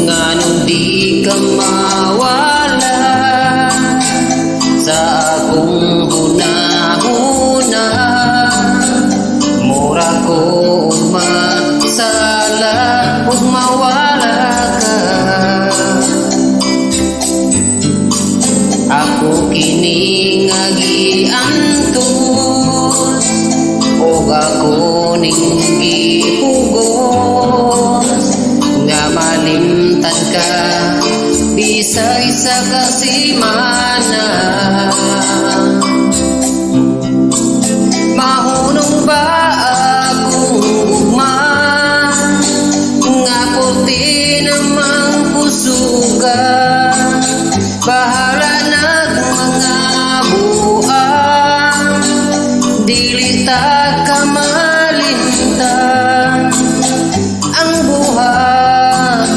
nganong di ka mawala sa akong hunahuna. Mura ko masala ug mawala ka. Ako kini nga giangkon ug ako ning gihugos nga malimtan ka bisa-isa ka semana. Mahunong ba akong ugma nga puti namang kusuga?